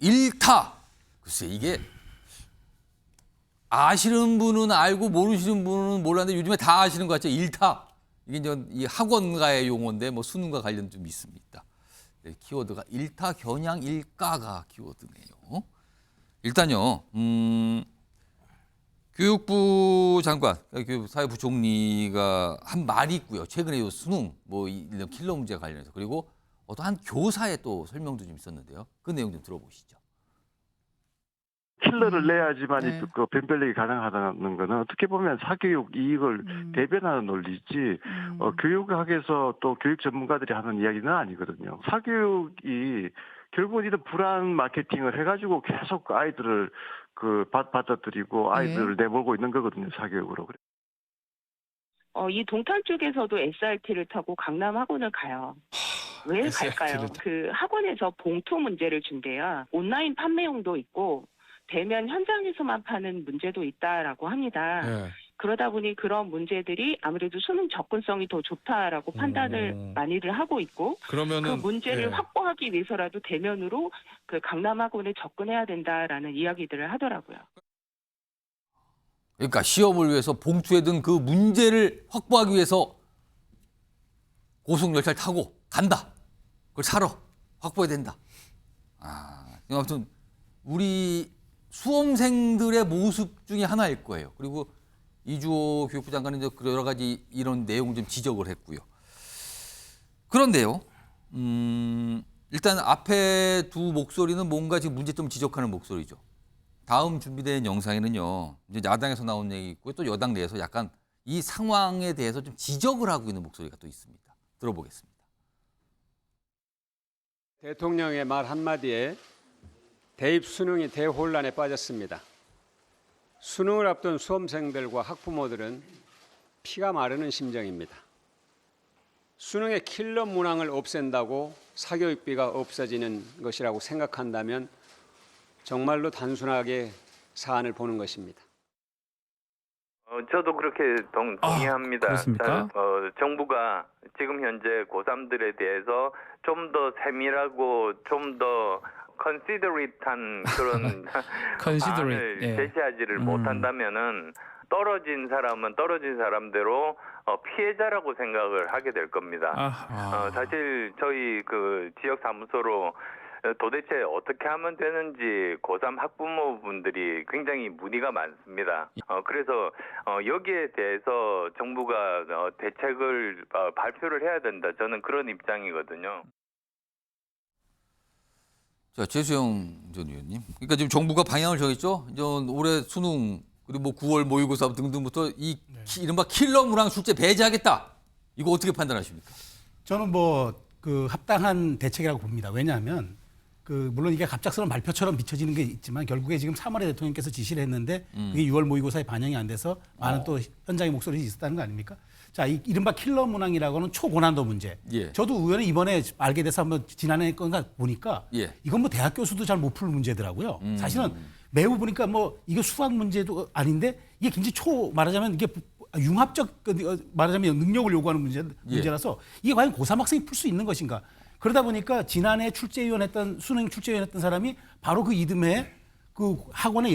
일타. 글쎄 이게 아시는 분은 알고 모르시는 분은 몰랐는데 요즘에 다 아시는 것 같죠. 일타. 이게 이제 이 학원가의 용어인데 뭐 수능과 관련 좀 있습니다. 네, 키워드가 일타, 겨냥, 일가가 키워드네요. 일단요. 교육부 장관, 교육사회부 총리가 한 말이 있고요. 최근에 요 수능, 뭐 이런 킬러 문제 관련해서 그리고 어떤 한 교사의 또 설명도 좀 있었는데요. 그 내용 좀 들어보시죠. 킬러를 내야지만 네. 그 변별력이 가능하다는 거는 어떻게 보면 사교육 이익을 대변하는 논리지 교육학에서 또 교육 전문가들이 하는 이야기는 아니거든요. 사교육이 결국은 이런 불안 마케팅을 해가지고 계속 아이들을 받아들이고 아이들을 내몰고 있는 거거든요. 사교육으로. 이 동탄 쪽에서도 SRT를 타고 강남 학원을 가요. 왜 갈까요? 그 학원에서 봉투 문제를 준대요. 온라인 판매용도 있고 대면 현장에서만 파는 문제도 있다라고 합니다. 네. 그러다 보니 그런 문제들이 아무래도 수능 접근성이 더 좋다라고 판단을 많이들 하고 있고 그러면은 그 문제를 예. 확보하기 위해서라도 대면으로 그 강남 학원에 접근해야 된다라는 이야기들을 하더라고요. 그러니까 시험을 위해서 봉투에 든 그 문제를 확보하기 위해서 고속열차를 타고 간다. 그걸 사러 확보해야 된다. 아무튼 우리 수험생들의 모습 중에 하나일 거예요. 그리고 이주호 교육부 장관은 이제 여러 가지 이런 내용을 좀 지적을 했고요. 그런데요, 일단 앞에 두 목소리는 뭔가 지금 문제점 지적하는 목소리죠. 다음 준비된 영상에는요, 이제 야당에서 나온 얘기 있고 또 여당 내에서 약간 이 상황에 대해서 좀 지적을 하고 있는 목소리가 또 있습니다. 들어보겠습니다. 대통령의 말 한마디에 대입 수능이 대혼란에 빠졌습니다. 수능을 앞둔 수험생들과 학부모들은 피가 마르는 심정입니다. 수능의 킬러 문항을 없앤다고 사교육비가 없어지는 것이라고 생각한다면 정말로 단순하게 사안을 보는 것입니다. 저도 그렇게 동의합니다. 그렇습니까? 정부가 지금 현재 고3들에 대해서 좀 더 세밀하고 좀 더 컨시더릿한 그런 Considerate, 안을 예. 제시하지를 못한다면은 떨어진 사람은 떨어진 사람대로 피해자라고 생각을 하게 될 겁니다. 사실 저희 그 지역 사무소로 도대체 어떻게 하면 되는지 고3 학부모분들이 굉장히 문의가 많습니다. 그래서 여기에 대해서 정부가 대책을 발표를 해야 된다. 저는 그런 입장이거든요. 자, 최수영 전 의원님. 그러니까 지금 정부가 방향을 정했죠. 이제 올해 수능 그리고 뭐 9월 모의고사 등등부터 이 이른바 킬러 문항 출제 배제하겠다. 이거 어떻게 판단하십니까? 저는 그 합당한 대책이라고 봅니다. 왜냐하면 물론 이게 갑작스러운 발표처럼 비춰지는 게 있지만 결국에 지금 3월에 대통령께서 지시를 했는데 그게 6월 모의고사에 반영이 안 돼서 많은 또 현장의 목소리가 있었다는 거 아닙니까? 자, 이른바 킬러 문항이라고 하는 초고난도 문제. 예. 저도 우연히 이번에 알게 돼서 한번 지난해 건가 보니까 예. 이건 뭐 대학 교수도 잘 못 풀 문제더라고요. 사실은 매우 보니까 뭐 이거 수학 문제도 아닌데 이게 굉장히 말하자면 이게 융합적 말하자면 능력을 요구하는 문제라서 이게 과연 고3 학생이 풀 수 있는 것인가? 그러다 보니까 지난해 수능 출제위원 했던 사람이 바로 그 이듬해 그 학원의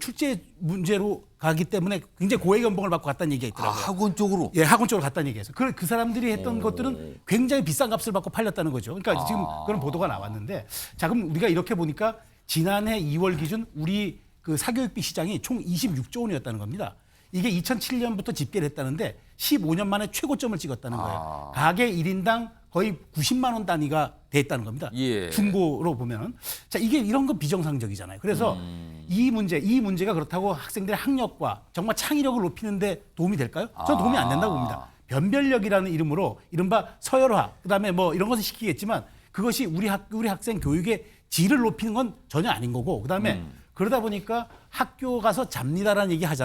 출제 문제로 가기 때문에 굉장히 고액 연봉을 받고 갔다는 얘기가 있더라고요. 학원 쪽으로? 예, 학원 쪽으로 갔다는 얘기에서. 그 사람들이 했던 것들은 굉장히 비싼 값을 받고 팔렸다는 거죠. 그러니까 지금 그런 보도가 나왔는데 자, 그럼 우리가 이렇게 보니까 지난해 2월 기준 우리 그 사교육비 시장이 총 26조 원이었다는 겁니다. 이게 2007년부터 집계를 했다는데 15년 만에 최고점을 찍었다는 거예요. 가계 1인당 거의 90만 원 단위가 됐다는 겁니다. 예. 중고로 보면은. 자, 이런 건 비정상적이잖아요. 그래서 이 문제가 그렇다고 학생들의 학력과 정말 창의력을 높이는 데 도움이 될까요? 저는 도움이 안 된다고 봅니다. 변별력이라는 이름으로 이른바 서열화, 그다음에 뭐 이런 것을 시키겠지만 그것이 우리 학생 교육의 질을 높이는 건 전혀 아닌 거고 그다음에 그러다 보니까 학교 가서 잡니다라는 얘기 하지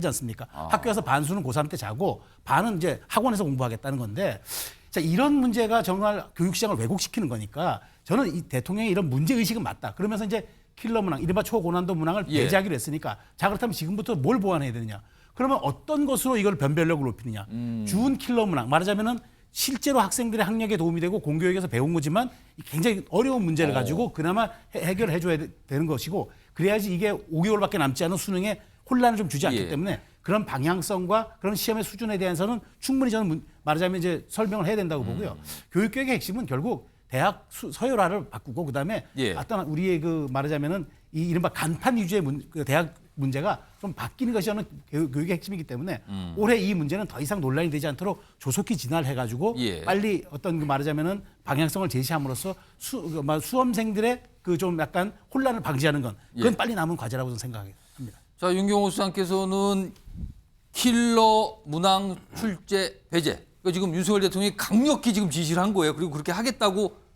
않습니까? 학교 가서 반수는 고3 때 자고 반은 이제 학원에서 공부하겠다는 건데 자, 이런 문제가 정말 교육시장을 왜곡시키는 거니까 저는 이 대통령의 이런 문제의식은 맞다. 그러면서 이제 킬러 문항, 이른바 초고난도 문항을 배제하기로 했으니까 자, 그렇다면 지금부터 뭘 보완해야 되느냐. 그러면 어떤 것으로 이걸 변별력을 높이느냐. 준 킬러 문항, 말하자면은 실제로 학생들의 학력에 도움이 되고 공교육에서 배운 거지만 굉장히 어려운 문제를 가지고 그나마 해결해 줘야 되는 것이고 그래야지 이게 5개월밖에 남지 않은 수능에 혼란을 좀 주지 않기 예. 때문에 그런 방향성과 그런 시험의 수준에 대해서는 충분히 저는 말하자면 이제 설명을 해야 된다고 보고요. 교육개혁의 핵심은 결국 대학 서열화를 바꾸고 그다음에 예. 어떤 우리의 그 말하자면은 이 이른바 간판 위주의 그 대학 문제가 좀 바뀌는 것이 저는 교육의 핵심이기 때문에 올해 이 문제는 더 이상 논란이 되지 않도록 조속히 진화를 해가지고 예. 빨리 어떤 그 말하자면은 방향성을 제시함으로써 수험생들의 그 좀 약간 혼란을 방지하는 건 그건 예. 빨리 남은 과제라고 저는 생각합니다. 자, 윤경호 수장께서는 킬러 문항 출제 배제. 그러니까 지금 윤석열 대통령이 강력히 지금 지시를 한 거예요. 그리고 그렇게 하겠다고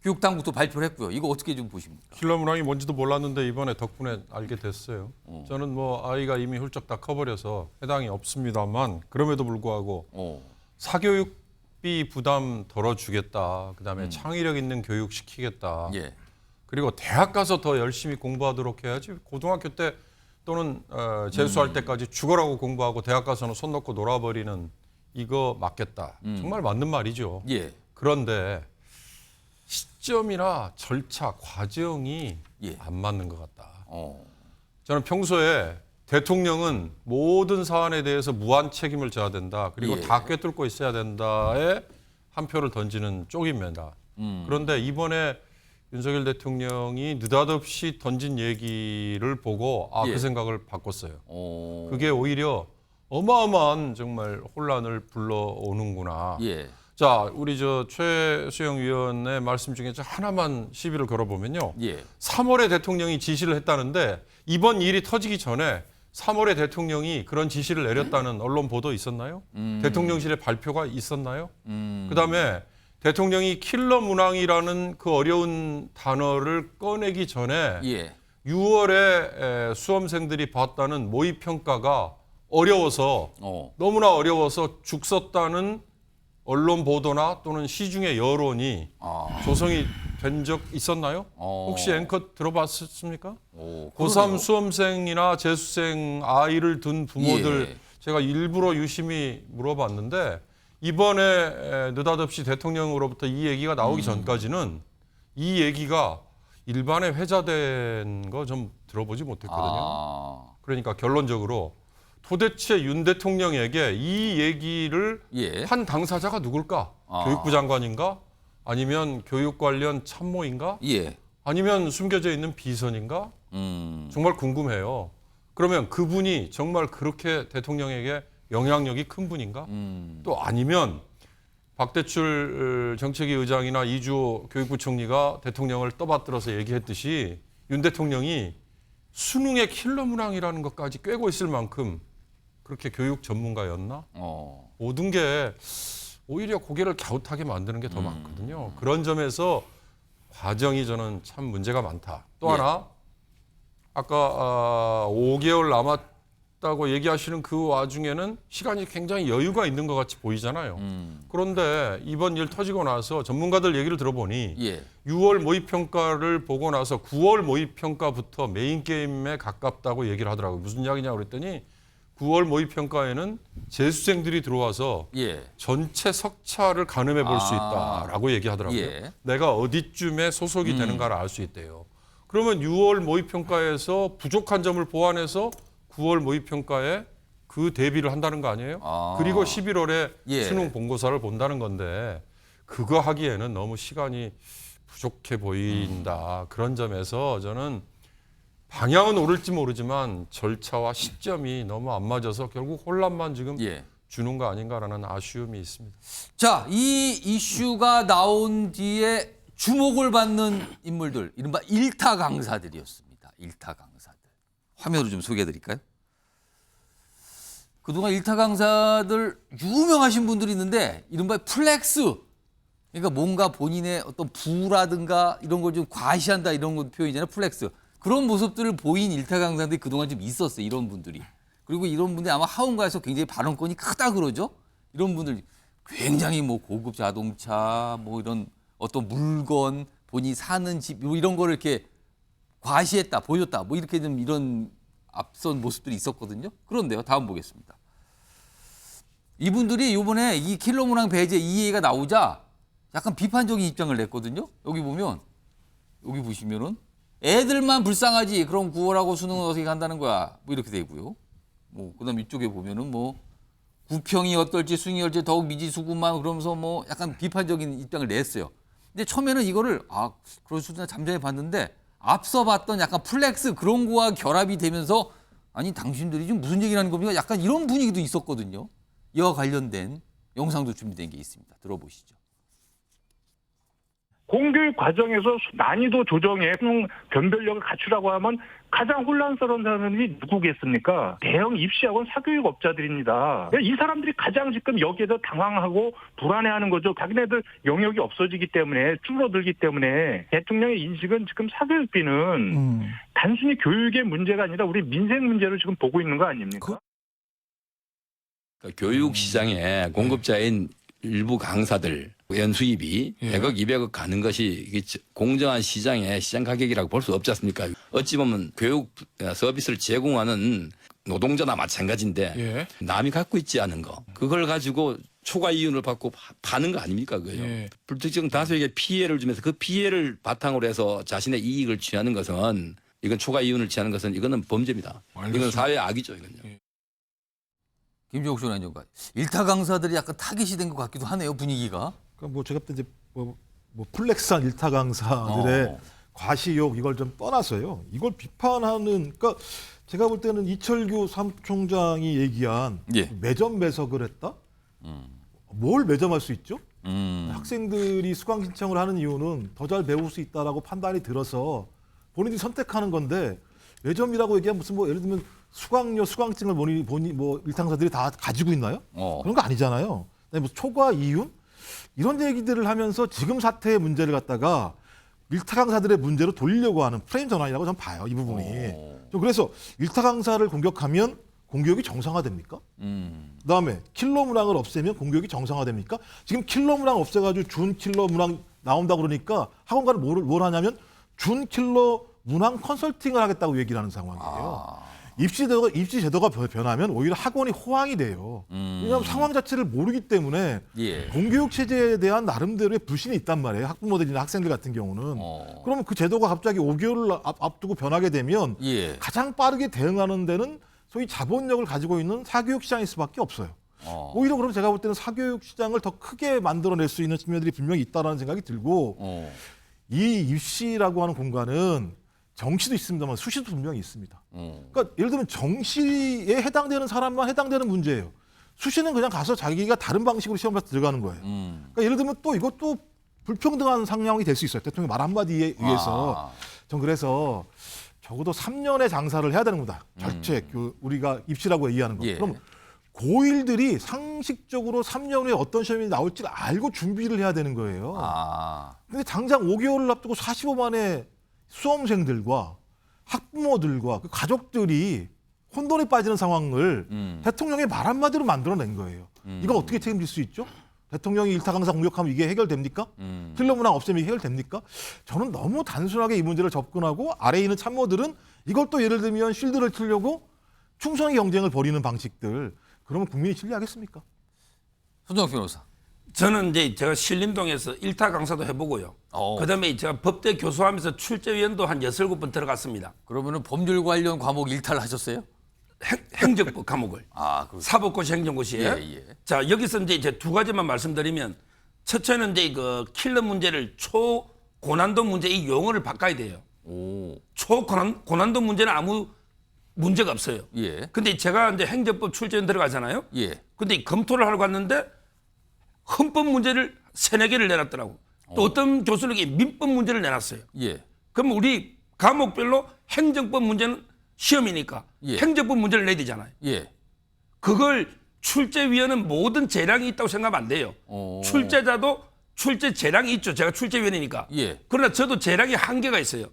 교육당국도 발표를 했고요. 이거 어떻게 좀 보십니까? 킬러 문항이 뭔지도 몰랐는데 이번에 덕분에 알게 됐어요. 저는 뭐 아이가 이미 훌쩍 다 커버려서 해당이 없습니다만 그럼에도 불구하고 사교육비 부담 덜어주겠다. 그다음에 창의력 있는 교육 시키겠다. 예. 그리고 대학 가서 더 열심히 공부하도록 해야지. 고등학교 때 또는 재수할 때까지 죽어라고 공부하고 대학 가서는 손 놓고 놀아버리는 이거 맞겠다. 정말 맞는 말이죠. 예. 그런데 시점이나 절차, 과정이 예. 안 맞는 것 같다. 어. 저는 평소에 대통령은 모든 사안에 대해서 무한 책임을 져야 된다. 그리고 예. 다 꿰뚫고 있어야 된다에 한 표를 던지는 쪽입니다. 그런데 이번에 윤석열 대통령이 느닷없이 던진 얘기를 보고 예. 그 생각을 바꿨어요. 어. 그게 오히려 어마어마한 정말 혼란을 불러오는구나. 예. 자, 우리 저 최수영 위원의 말씀 중에 하나만 시비를 걸어보면요. 예. 3월에 대통령이 지시를 했다는데 이번 일이 터지기 전에 3월에 대통령이 그런 지시를 내렸다는 언론 보도 있었나요? 대통령실의 발표가 있었나요? 그다음에 대통령이 킬러 문항이라는 그 어려운 단어를 꺼내기 전에 예. 6월에 수험생들이 봤다는 모의평가가 어려워서 너무나 어려워서 죽 썼다는 언론 보도나 또는 시중의 여론이 조성이 된 적 있었나요? 혹시 앵커 들어봤습니까? 고3 수험생이나 재수생 아이를 둔 부모들 예. 제가 일부러 유심히 물어봤는데 이번에 느닷없이 대통령으로부터 이 얘기가 나오기 전까지는 이 얘기가 일반에 회자된 거 좀 들어보지 못했거든요. 그러니까 결론적으로 도대체 윤 대통령에게 이 얘기를 예. 한 당사자가 누굴까? 교육부 장관인가? 아니면 교육 관련 참모인가? 예. 아니면 숨겨져 있는 비선인가? 정말 궁금해요. 그러면 그분이 정말 그렇게 대통령에게 영향력이 큰 분인가? 또 아니면 박대출 정책위 의장이나 이주호 교육부 총리가 대통령을 떠받들어서 얘기했듯이 윤 대통령이 수능의 킬러 문항이라는 것까지 꿰고 있을 만큼 그렇게 교육 전문가였나? 모든 게 오히려 고개를 갸웃하게 만드는 게 더 많거든요. 그런 점에서 과정이 저는 참 문제가 많다. 또 하나 아까 5개월 남았다고 얘기하시는 그 와중에는 시간이 굉장히 여유가 있는 것 같이 보이잖아요. 그런데 이번 일 터지고 나서 전문가들 얘기를 들어보니 예. 6월 모의평가를 보고 나서 9월 모의평가부터 메인 게임에 가깝다고 얘기를 하더라고요. 무슨 이야기냐고 그랬더니 9월 모의평가에는 재수생들이 들어와서 예. 전체 석차를 가늠해 볼 수 있다라고 얘기하더라고요. 예. 내가 어디쯤에 소속이 되는가를 알 수 있대요. 그러면 6월 모의평가에서 부족한 점을 보완해서 9월 모의평가에 그 대비를 한다는 거 아니에요? 그리고 11월에 예. 수능 본고사를 본다는 건데 그거 하기에는 너무 시간이 부족해 보인다. 그런 점에서 저는 방향은 옳을지 모르지만 절차와 시점이 너무 안 맞아서 결국 혼란만 지금 예. 주는 거 아닌가라는 아쉬움이 있습니다. 자, 이 이슈가 나온 뒤에 주목을 받는 인물들, 이른바 일타 강사들이었습니다. 일타 강사들. 화면으로 좀 소개해 드릴까요? 그동안 일타 강사들 유명하신 분들이 있는데 이른바 플렉스. 그러니까 뭔가 본인의 어떤 부라든가 이런 걸 좀 과시한다 이런 건 표현이잖아요. 플렉스. 그런 모습들을 보인 일타 강사들이 그동안 좀 있었어요. 이런 분들이. 그리고 이런 분들이 아마 하원가에서 굉장히 발언권이 크다 그러죠. 이런 분들 굉장히 뭐 고급 자동차 뭐 이런 어떤 물건 본인이 사는 집 뭐 이런 거를 이렇게 과시했다 보여줬다 뭐 이렇게 좀 이런 앞선 모습들이 있었거든요. 그런데요. 다음 보겠습니다. 이분들이 이번에 이 킬러 문항 배제 EA가 나오자 약간 비판적인 입장을 냈거든요. 여기 보면 여기 보시면은 애들만 불쌍하지 그럼 9월하고 수능은 어떻게 간다는 거야. 뭐 이렇게 되고요. 뭐 그다음 이쪽에 보면은 뭐 구평이 어떨지 수능이 어떨지 더욱 미지수구만 그러면서 뭐 약간 비판적인 입장을 냈어요. 근데 처음에는 이거를 그럴 수도 잠잠히 봤는데 앞서 봤던 약간 플렉스 그런 거와 결합이 되면서 아니 당신들이 지금 무슨 얘기를 하는 겁니까? 약간 이런 분위기도 있었거든요. 이와 관련된 영상도 준비된 게 있습니다. 들어보시죠. 공교육 과정에서 난이도 조정에 변별력을 갖추라고 하면 가장 혼란스러운 사람이 누구겠습니까? 대형 입시학원 사교육업자들입니다. 이 사람들이 가장 지금 여기에서 당황하고 불안해하는 거죠. 자기네들 영역이 없어지기 때문에 줄어들기 때문에 대통령의 인식은 지금 사교육비는 단순히 교육의 문제가 아니라 우리 민생 문제로 지금 보고 있는 거 아닙니까? 교육 시장에 공급자인 일부 강사들 연수입이 100억, 200억 가는 것이 이게 공정한 시장의 시장 가격이라고 볼 수 없지 않습니까? 어찌 보면 교육 서비스를 제공하는 노동자나 마찬가지인데 남이 갖고 있지 않은 거 그걸 가지고 초과 이윤을 받고 파는 거 아닙니까? 그거요. 불특정 다수에게 피해를 주면서 그 피해를 바탕으로 해서 자신의 이익을 취하는 것은 이건 초과 이윤을 취하는 것은 이거는 범죄입니다. 이건 사회 악이죠. 이건요. 김종욱 소장님과 일타 강사들이 약간 타깃이 된 것 같기도 하네요. 분위기가. 그러니까 뭐 제가 이제 뭐 플렉스한 일타 강사들의 과시욕 이걸 좀 떠나서요. 이걸 비판하는 그러니까 제가 볼 때는 이철규 사무총장이 얘기한 매점 매석을 했다. 뭘 매점할 수 있죠? 학생들이 수강 신청을 하는 이유는 더 잘 배울 수 있다라고 판단이 들어서 본인이 선택하는 건데 매점이라고 얘기하면 무슨 뭐 예를 들면 수강료, 수강증을 뭐 일탕사들이 다 가지고 있나요? 그런 거 아니잖아요. 뭐 초과 이윤 이런 얘기들을 하면서 지금 사태의 문제를 갖다가 일타 강사들의 문제로 돌리려고 하는 프레임 전환이라고 저는 봐요. 이 부분이. 그래서 일타 강사를 공격하면 공교육이 정상화됩니까? 그다음에 킬러 문항을 없애면 공교육이 정상화됩니까? 지금 킬러 문항 없애가지고 준 킬러 문항 나온다 그러니까 학원가는 뭘 하냐면 준 킬러 문항 컨설팅을 하겠다고 얘기를 하는 상황이에요. 입시 제도가 변하면 오히려 학원이 호황이 돼요. 왜냐하면 상황 자체를 모르기 때문에 공교육 체제에 대한 나름대로의 불신이 있단 말이에요. 학부모들이나 학생들 같은 경우는. 그러면 그 제도가 갑자기 5개월을 앞두고 변하게 되면 가장 빠르게 대응하는 데는 소위 자본력을 가지고 있는 사교육 시장일 수밖에 없어요. 오히려 그럼 제가 볼 때는 사교육 시장을 더 크게 만들어낼 수 있는 측면들이 분명히 있다는 생각이 들고 이 입시라고 하는 공간은 정시도 있습니다만 수시도 분명히 있습니다. 그러니까 예를 들면 정시에 해당되는 사람만 해당되는 문제예요. 수시는 그냥 가서 자기가 다른 방식으로 시험 봐서 들어가는 거예요. 그러니까 예를 들면 또 이것도 불평등한 상황이 될 수 있어요. 대통령 말 한마디에 의해서. 전 그래서 적어도 3년의 장사를 해야 되는 거다. 절체 우리가 입시라고 얘기하는 거. 그럼 고1들이 상식적으로 3년 후에 어떤 시험이 나올지 알고 준비를 해야 되는 거예요. 근데 당장 5개월을 앞두고 45만의 수험생들과 학부모들과 그 가족들이 혼돈에 빠지는 상황을 대통령의 말 한마디로 만들어낸 거예요. 이걸 어떻게 책임질 수 있죠? 대통령이 일타 강사 공격하면 이게 해결됩니까? 킬러 문항 없애면 이게 해결됩니까? 저는 너무 단순하게 이 문제를 접근하고 아래에 있는 참모들은 이걸 또 예를 들면 쉴드를 틀려고 충성의 경쟁을 벌이는 방식들 그러면 국민이 신뢰하겠습니까? 손정욱 변호사. 저는 이제 제가 신림동에서 일타 강사도 해보고요. 그다음에 제가 법대 교수하면서 출제위원도 한 6-7번 들어갔습니다. 그러면은 법률 관련 과목 일탈을 하셨어요? 행정법 과목을. 사법고시 행정고시에. 자, 여기서 이제 두 가지만 말씀드리면 첫째는 이제 그 킬러 문제를 초고난도 문제 이 용어를 바꿔야 돼요. 초고난도 문제는 아무 문제가 없어요. 근데 제가 이제 행정법 출제위원 들어가잖아요. 근데 검토를 하러 갔는데 헌법 문제를 3-4개를 내놨더라고. 또 어떤 교수는 민법 문제를 내놨어요. 그럼 우리 과목별로 행정법 문제는 시험이니까 행정법 문제를 내야 되잖아요. 그걸 출제위원은 모든 재량이 있다고 생각하면 안 돼요. 출제자도 출제 재량이 있죠. 제가 출제위원이니까. 그러나 저도 재량이 한계가 있어요.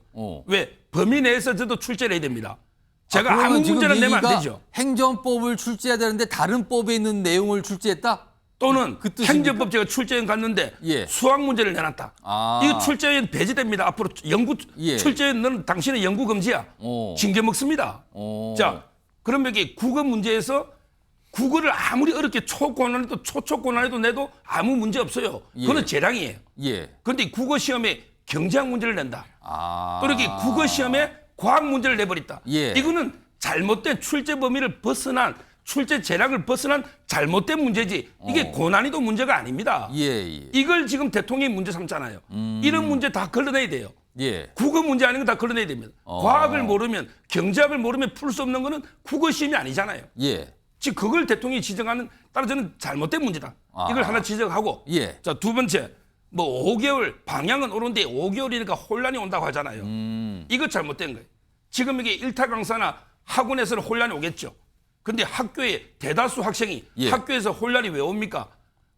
왜? 범위 내에서 저도 출제를 해야 됩니다. 제가 아무 문제나 내면 안 되죠. 행정법을 출제해야 되는데 다른 법에 있는 내용을 출제했다? 또는 행정법 제가 출제위원 갔는데 수학 문제를 내놨다. 이거 출제위원 배제됩니다. 앞으로 출제위원은 당신의 연구 금지야. 징계 먹습니다. 자, 그러면 여기 국어 문제에서 국어를 아무리 어렵게 초고난이도 초초고난이도 내도 아무 문제 없어요. 그거는 재량이에요. 예. 그런데 국어 시험에 경제학 문제를 낸다. 아. 또 이렇게 국어 시험에 과학 문제를 내버렸다. 예. 이거는 잘못된 출제 범위를 벗어난 출제 재량을 벗어난 잘못된 문제지 이게 고난이도 문제가 아닙니다. 예. 이걸 지금 대통령이 문제 삼잖아요. 이런 문제 다 걸러내야 돼요. 예. 국어 문제 아닌 거 다 걸러내야 됩니다. 과학을 모르면 경제학을 모르면 풀 수 없는 거는 국어 시험이 아니잖아요. 예. 즉 그걸 대통령이 지적하는 따라 저는 잘못된 문제다. 이걸 하나 지적하고 예. 자, 두 번째 뭐 5개월 방향은 옳은데 5개월이니까 혼란이 온다고 하잖아요. 이거 잘못된 거예요. 지금 이게 일타 강사나 학원에서는 혼란이 오겠죠. 근데 학교에 대다수 학생이 예. 학교에서 혼란이 왜 옵니까?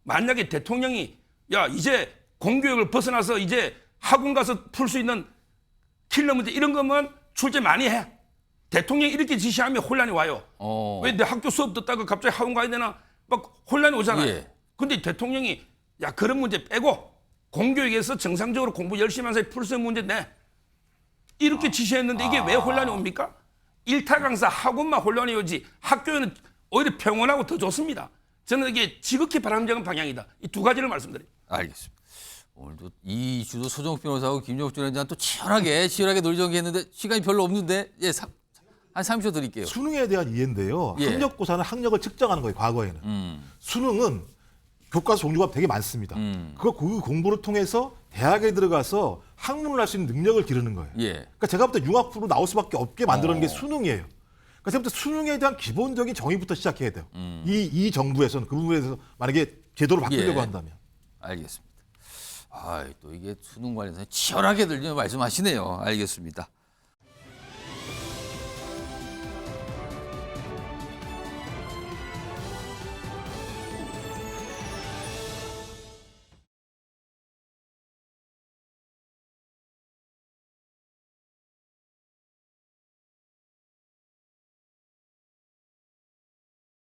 만약에 대통령이 야 이제 공교육을 벗어나서 이제 학원 가서 풀 수 있는 킬러 문제 이런 거면 출제 많이 해. 대통령이 이렇게 지시하면 혼란이 와요. 왜 내 학교 수업 듣다가 갑자기 학원 가야 되나 막 혼란이 오잖아요. 예. 근데 대통령이 야 그런 문제 빼고 공교육에서 정상적으로 공부 열심히 하면서 풀 수 있는 문제 내. 이렇게 지시했는데 이게 왜 혼란이 옵니까? 일타 강사 학원만 혼란이 오지 학교는 오히려 평온하고 더 좋습니다. 저는 이게 지극히 바람직한 방향이다. 이 두 가지를 말씀드립니다. 알겠습니다. 오늘도 이 이슈도 소정욱 변호사하고 김종욱 위원장 또 치열하게 논의정리했는데 시간이 별로 없는데 예, 한 30초 드릴게요. 수능에 대한 이해인데요. 예. 학력고사는 학력을 측정하는 거예요. 과거에는. 수능은 교과서 종류가 되게 많습니다. 그 공부를 통해서 대학에 들어가서 학문을 할 수 있는 능력을 기르는 거예요. 예. 그러니까 제가 볼 때 융합으로 나올 수밖에 없게 만드는 게 수능이에요. 그러니까 제가 볼 때 수능에 대한 기본적인 정의부터 시작해야 돼요. 이 정부에서는 그 부분에 대해서 만약에 제도를 바꾸려고 예. 한다면. 알겠습니다. 아, 또 이게 수능 관련해서 치열하게 들리는 말씀하시네요. 알겠습니다.